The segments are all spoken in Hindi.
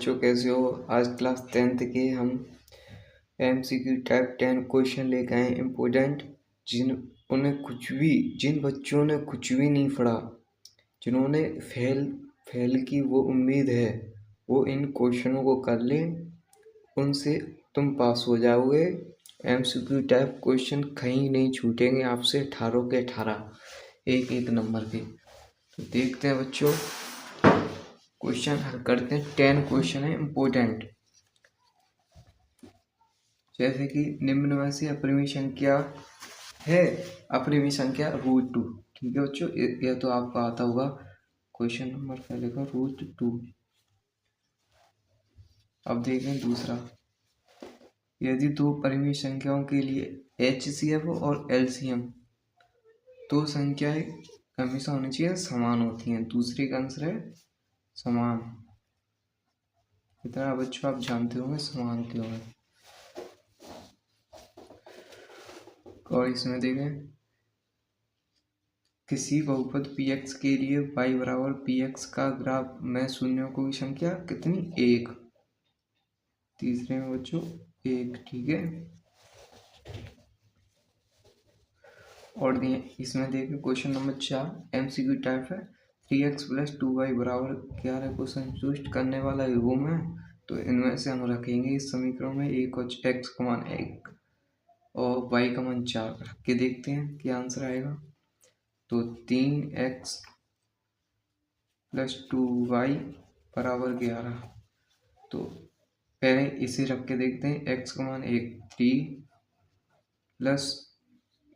बच्चों कैसे हो। आज क्लास 10th के हम MCQ टाइप 10 क्वेश्चन लेके आए इम्पोर्टेंट। जिन बच्चों ने कुछ भी नहीं पढ़ा, जिन्होंने फेल की वो उम्मीद है, वो इन क्वेश्चनों को कर ले, उनसे तुम पास हो जाओगे। MCQ टाइप क्वेश्चन कहीं नहीं छूटेंगे आपसे, 18 के 18 एक एक नंबर के। तो देखते हैं बच्चों, क्वेश्चन हल करते हैं। 10 क्वेश्चन है इम्पोर्टेंट, जैसे कि निम्न में से अपरिमेय संख्या है, अपरिमेय संख्या √2। ठीक है बच्चों, यह तो आपको आता होगा। क्वेश्चन नंबर पहले का √2। अब देखें दूसरा, यदि दो परिमेय संख्याओं के लिए HCF और LCM दो संख्याएं हमेशा होनी चाहिए समान होती हैं। दूसरे का आंसर है समान। इतना बच्चों आप जानते होंगे समान क्यों है। और इसमें देखें, किसी बहुपद Px के लिए y बराबर Px का ग्राफ में शून्यों की संख्या कितनी? 1। तीसरे में बच्चों 1। ठीक है। और इसमें देखें क्वेश्चन नंबर 4 MCQ टाइप है। 3x + 2y बराबर 11 को संतुष्ट करने वाला युग्म है। तो इनमें से हम रखेंगे इस समीकरण में एक और x का मान 1 और y का मान 4 रख के देखते हैं क्या आंसर आएगा। तो 3x + 2y बराबर 11। तो पहले इसे रख के देखते हैं। x का मान 1, t प्लस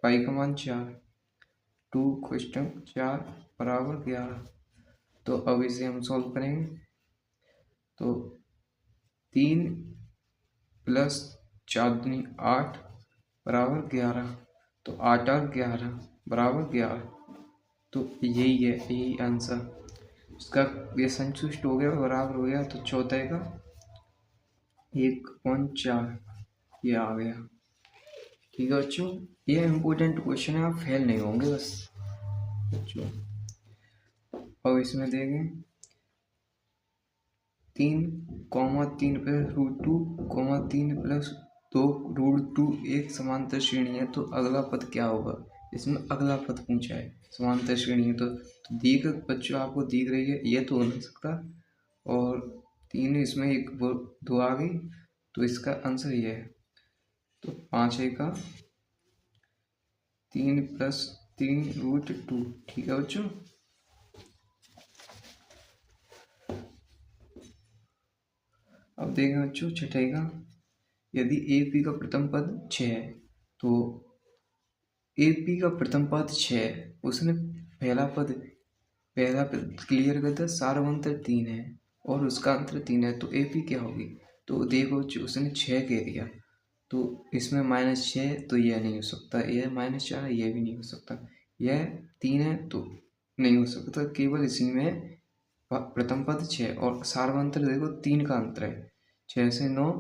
y का मान 4, 2 क्वेश्चन 4 बराबर 11। तो अब इसे हम सॉल्व करेंगे। तो 3 + 4 दूनी 8 बराबर 11। तो 8 और 11 बराबर 11। तो यही है, यही आंसर इसका। ये संतुष्ट हो गया, बराबर हो गया। तो चौथे का 1/4 ये आ गया। ठीक है बच्चों, ये इम्पोर्टेंट क्वेश्चन है, आप फेल नहीं होंगे बस बच्चों। अब इसमें देखें 3,3 + √2, 3 + 2 √2 एक समांतर श्रेणी है। तो अगला पद क्या होगा? इसमें अगला पद पूछा है, समांतर श्रेणी है। तो दिख बच्चों आपको दिख रही है, ये तो हो नहीं सकता। और 3 इसमें 1 2 आ गई, तो इसका आंसर ये है। तो 5 का 3 + 3 √2। ठीक है बच्चों। अब देखें बच्चों छठे का, यदि AP का प्रथम पद 6 है, तो AP का प्रथम पद 6 है, उसने पहला पद क्लियर कर दिया, सार्वंतर 3 है और उसका अंतर 3 है। तो AP क्या होगी? तो देखो उसने 6 कह दिया, तो इसमें -6, तो यह नहीं हो सकता। यह -4 है, यह भी नहीं हो सकता। यह 3 है तो नहीं हो सकता। केवल इसी में प्रथम पद 6 और सार्वंतर देखो 3 का अंतर है। 6 से 9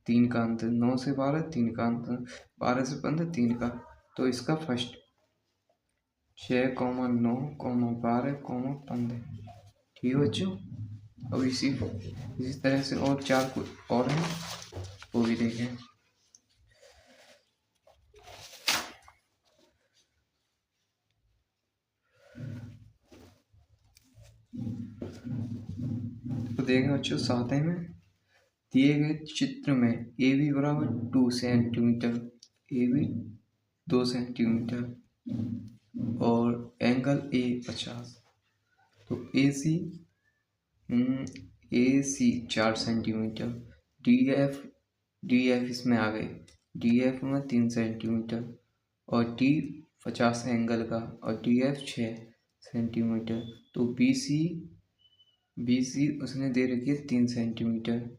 3 का अंतर, 9 से 12 3 का अंतर, 12 से 15 3 का। तो इसका फर्स्ट 6, 9, 12, 15। ठीक है बच्चों। अब इसी तरह से और 4 और हैं, वो भी देखें। तो देखें बच्चों 7 में दिए गए चित्र में AB बराबर 2 सेंटीमीटर, AB 2 सेंटीमीटर और एंगल A 50। तो AC 4 सेंटीमीटर, DF इसमें आ गए, DF में 3 सेंटीमीटर और T 50 एंगल का और DF 6 सेंटीमीटर। तो BC उसने दे रखी है 3 सेंटीमीटर।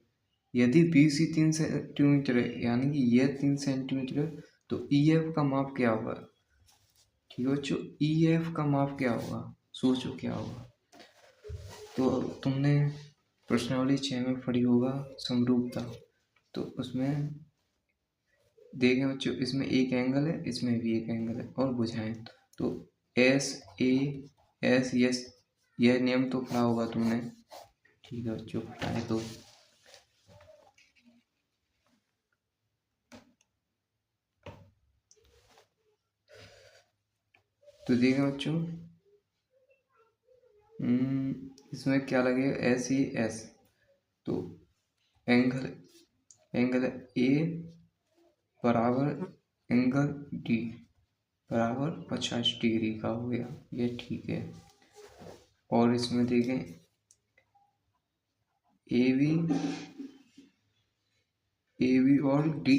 यदि BC 3 सेंटीमीटर है, यानी कि यह 3 सेंटीमीटर है, तो EF का माप क्या होगा? ठीक है बच्चों, EF का माप क्या होगा? सोचो क्या होगा। तो तुमने प्रश्नावली 6 में पढ़ी होगा समरूपता। तो उसमें देखें बच्चों, इसमें एक एंगल है, इसमें भी एक एंगल है और बुझाएं। तो SAS यह नियम तो पढ़ा होगा तुमने। ठीक है बच्चों, पढ़ाए तो तो देखिए बच्चों, इसमें क्या लगेगा, एस ई एस। तो एंगल एंगल ए बराबर एंगल डी बराबर 50 डिग्री का हो गया, ये ठीक है। और इसमें देखें ए बी और डी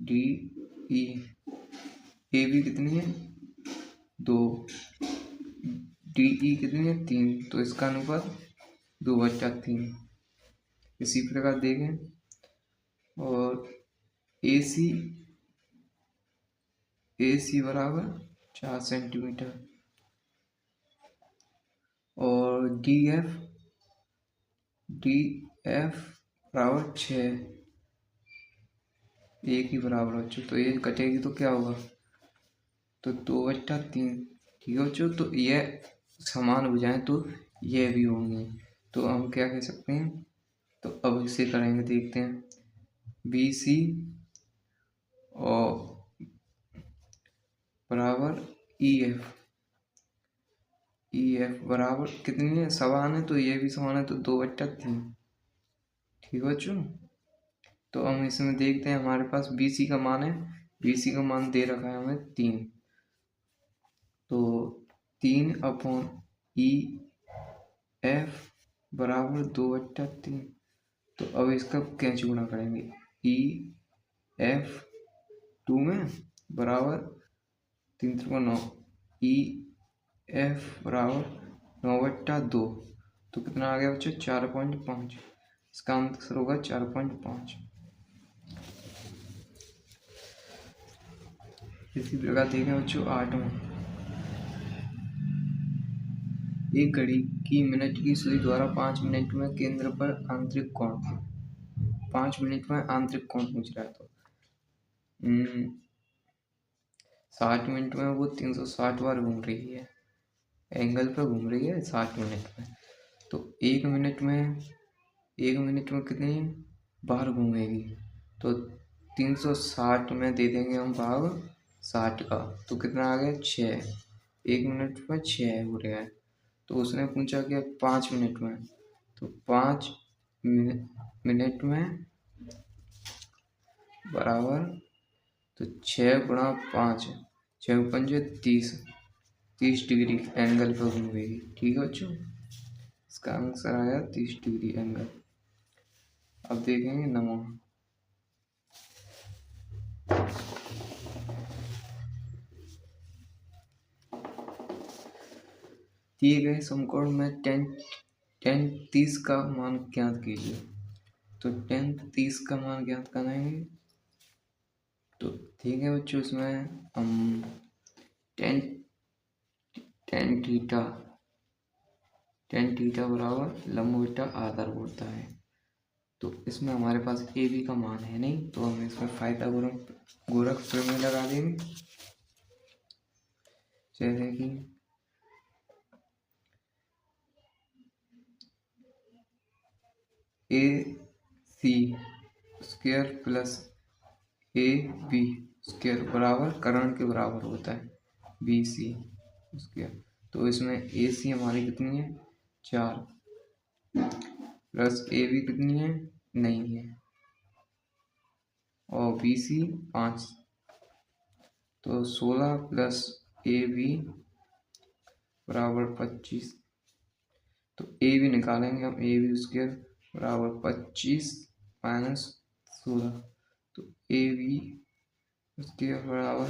ई ए बी कितनी है 2, डी ई कितनी है 3, तो इसका अनुपात 2/3। इसी प्रकार देखें, और ए सी बराबर 4 सेंटीमीटर, और डी एफ बराबर 6, एक ही बराबर बच्चों। तो ये कटेगी तो क्या होगा, तो 2/3। ठीक है बच्चों, तो यह समान हो जाए तो यह भी होंगे। तो हम क्या कह सकते हैं, तो अब इसे करेंगे, देखते हैं। बी सी और बराबर ई एफ बराबर कितनी है, समान है, तो ये भी समान है, तो 2/3। ठीक है बच्चों, तो हम इसमें देखते हैं, हमारे पास बी सी का मान है, बी सी का मान दे रखा है हमें 3, तो 3/E बराबर 2/3। तो अब इसका कैसे गुणा करेंगे, EF 2 में बराबर 3 3 9, EF बराबर 9/2, तो कितना आ गया बच्चों 4.5। इसका आंसर होगा 4.5। इसी प्रकार देखें बच्चों 8 में, एक घड़ी की मिनट की सुई द्वारा 5 मिनट में केंद्र पर आंतरिक कोण 5 मिनट में आंतरिक कोण पूछ रहा है, तो 60 मिनट में वो 360 बार घूम रही है, एंगल पर घूम रही है 60 मिनट में। तो एक मिनट में कितनी बार घूमेगी, तो 360 में दे देंगे हम भाग 60 का, तो कितना आ गया 6, एक मिनट में 6 हो रहा है। तो उसने पूछा कि 5 मिनट में, तो 5 मिनट में बराबर, तो 6 गुणा 5, 6 पंजे 30 डिग्री एंगल पर घूमेगी। ठीक है बच्चों, इसका आंसर आया 30 डिग्री एंगल। अब देखेंगे 9, दिए गए समकोण में tan 30 का मान ज्ञात कीजिए। तो tan 30 का मान ज्ञात करेंगे, तो ठीक है बच्चों, इसमें हम tan थीटा बराबर लंब बटा आधार होता है। तो इसमें हमारे पास ए बी का मान है नहीं, तो हम इसमें गोरख प्रमेय लगा देंगे, जैसे कि A C square plus A B square बराबर कर्ण के बराबर होता है बी सी स्क्वायर। तो इसमें ए सी हमारी कितनी है 4, प्लस ए बी कितनी है नहीं है, और बी सी 5, तो 16 प्लस ए बी बराबर 25। तो ए बी निकालेंगे हम, ए बी स्क्वायर बराबर 25 माइनस 16, तो ए बी स्क्वायर बराबर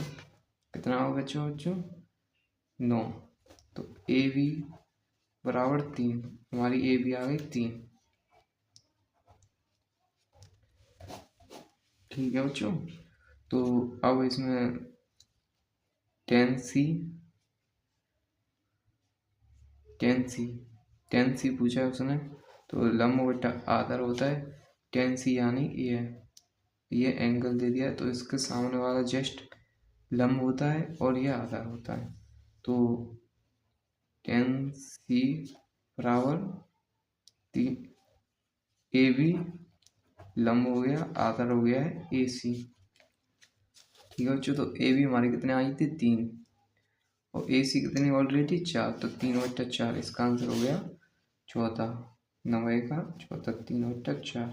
कितना होगा बच्चों 9। तो ए बी बराबर 3, हमारी ए बी आ गई 3। ठीक है बच्चों, तो अब इसमें tan सी पूछा है उसने, तो लंब बटा आधार होता है tan सी, यानी ये एंगल दे दिया है, तो इसके सामने वाला जस्ट लंब होता है और ये आधार होता है। तो tan सी बराबर 3, ए बी लंब हो गया, आधार हो गया है ए सी। ठीक है बच्चों, तो ए बी हमारी कितने आई थी 3, और ए सी कितनी ऑलरेडी 4, तो 3/4, इसका आंसर हो गया चौथा। 9 का चौथा 3/4।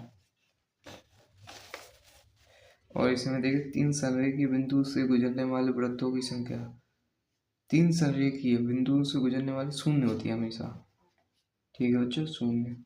और इसमें देखिए 3 संरेखीय बिंदु से गुजरने वाले वृत्तों की संख्या। 3 संरेखीय बिंदुओं से गुजरने वाली शून्य होती है हमेशा, ठीक है बच्चों, शून्य।